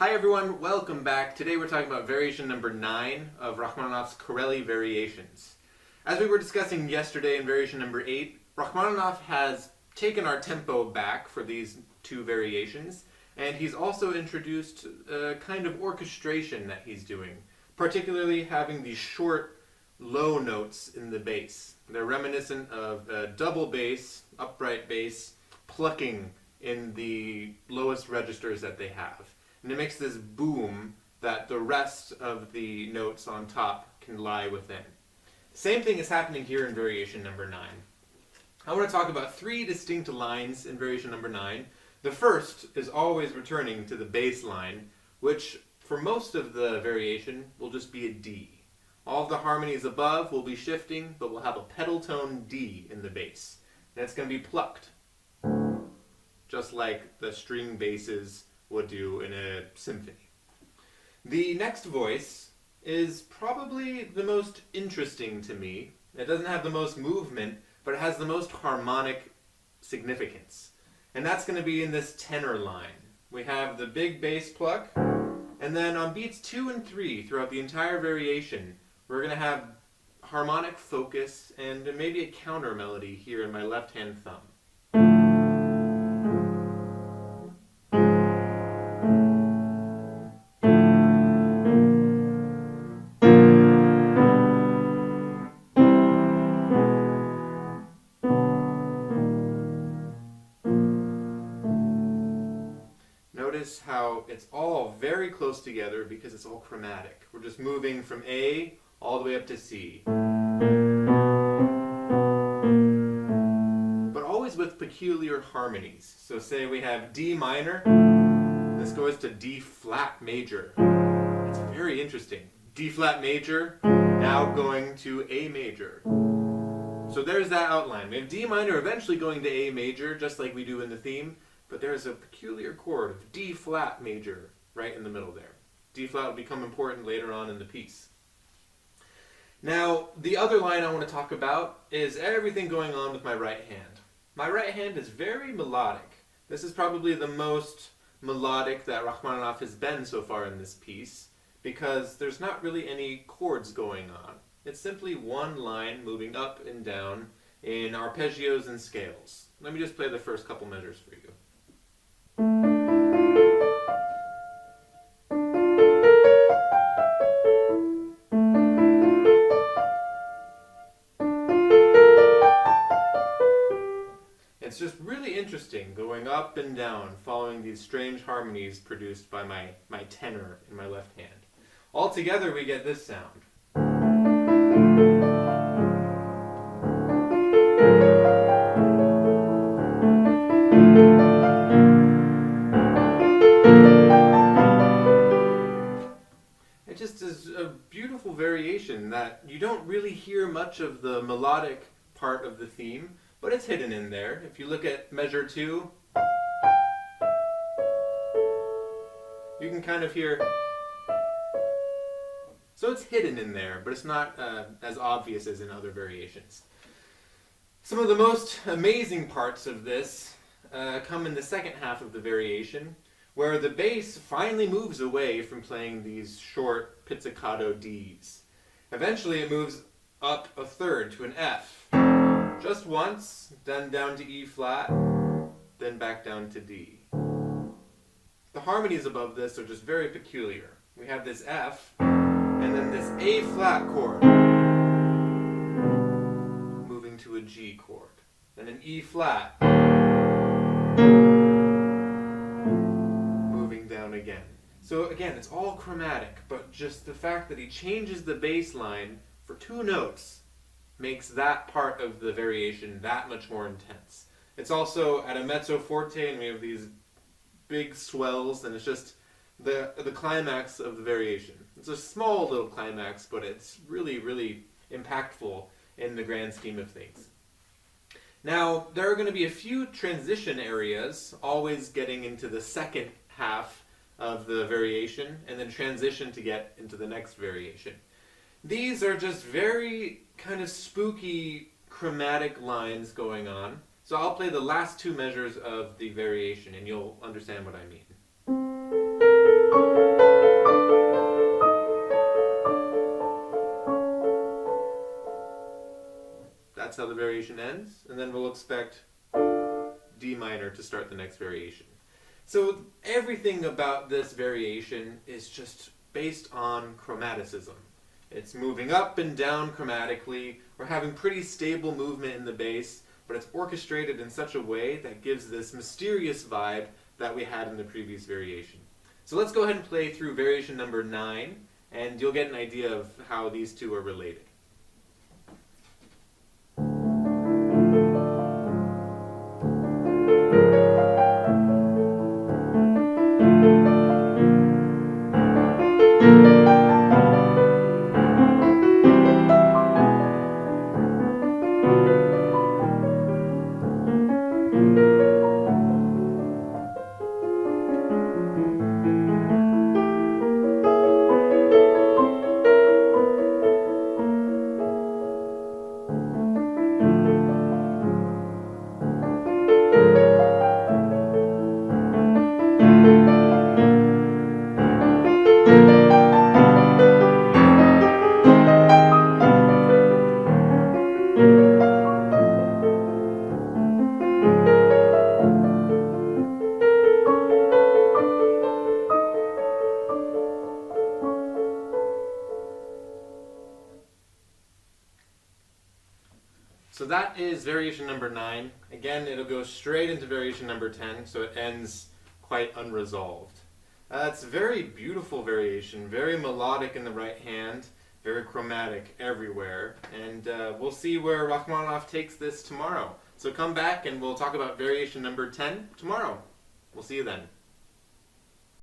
Hi everyone, welcome back. Today we're talking about variation number 9 of Rachmaninoff's Corelli variations. As we were discussing yesterday in variation number 8, Rachmaninoff has taken our tempo back for these two variations, and he's also introduced a kind of orchestration that he's doing, particularly having these short, low notes in the bass. They're reminiscent of a double bass, upright bass, plucking in the lowest registers that they have. And it makes this boom that the rest of the notes on top can lie within. Same thing is happening here in variation number 9. I want to talk about 3 distinct lines in variation number 9. The first is always returning to the bass line, which for most of the variation will just be a D. All of the harmonies above will be shifting, but we'll have a pedal tone D in the bass. And it's going to be plucked, just like the string basses would do in a symphony. The next voice is probably the most interesting to me. It doesn't have the most movement, but it has the most harmonic significance. And that's going to be in this tenor line. We have the big bass pluck, and then on beats 2 and 3 throughout the entire variation, we're going to have harmonic focus and maybe a counter melody here in my left-hand thumb. Notice how it's all very close together because it's all chromatic. We're just moving from A all the way up to C. But always with peculiar harmonies. So say we have D minor, this goes to D flat major. It's very interesting. D flat major, now going to A major. So there's that outline. We have D minor eventually going to A major, just like we do in the theme. But there's a peculiar chord of D flat major right in the middle there. D flat will become important later on in the piece. Now, the other line I want to talk about is everything going on with my right hand. My right hand is very melodic. This is probably the most melodic that Rachmaninoff has been so far in this piece, because there's not really any chords going on. It's simply one line moving up and down in arpeggios and scales. Let me just play the first couple measures for you. It's just really interesting going up and down, following these strange harmonies produced by my tenor in my left hand. All together we get this sound. It just is a beautiful variation that you don't really hear much of the melodic part of the theme, but it's hidden in there. If you look at measure 2, you can kind of hear. So it's hidden in there, but it's not as obvious as in other variations. Some of the most amazing parts of this come in the second half of the variation, where the bass finally moves away from playing these short pizzicato Ds. Eventually it moves up a third to an F. Just once, then down to E flat, then back down to D. The harmonies above this are just very peculiar. We have this F, and then this A flat chord, moving to a G chord, then an E flat, moving down again. So again, it's all chromatic, but just the fact that he changes the bass line for 2 notes makes that part of the variation that much more intense. It's also at a mezzo forte, and we have these big swells, and it's just the climax of the variation. It's a small little climax, but it's really, really impactful in the grand scheme of things. Now, there are going to be a few transition areas, always getting into the second half of the variation, and then transition to get into the next variation. These are just very kind of spooky chromatic lines going on. So I'll play the last 2 measures of the variation and you'll understand what I mean. That's how the variation ends. And then we'll expect D minor to start the next variation. So everything about this variation is just based on chromaticism. It's moving up and down chromatically. We're having pretty stable movement in the bass, but it's orchestrated in such a way that gives this mysterious vibe that we had in the previous variation. So let's go ahead and play through variation number 9, and you'll get an idea of how these two are related. So that is variation number 9. Again, it'll go straight into variation number 10, so it ends quite unresolved. It's a very beautiful variation, very melodic in the right hand, very chromatic everywhere, and we'll see where Rachmaninoff takes this tomorrow. So come back and we'll talk about variation number 10 tomorrow. We'll see you then.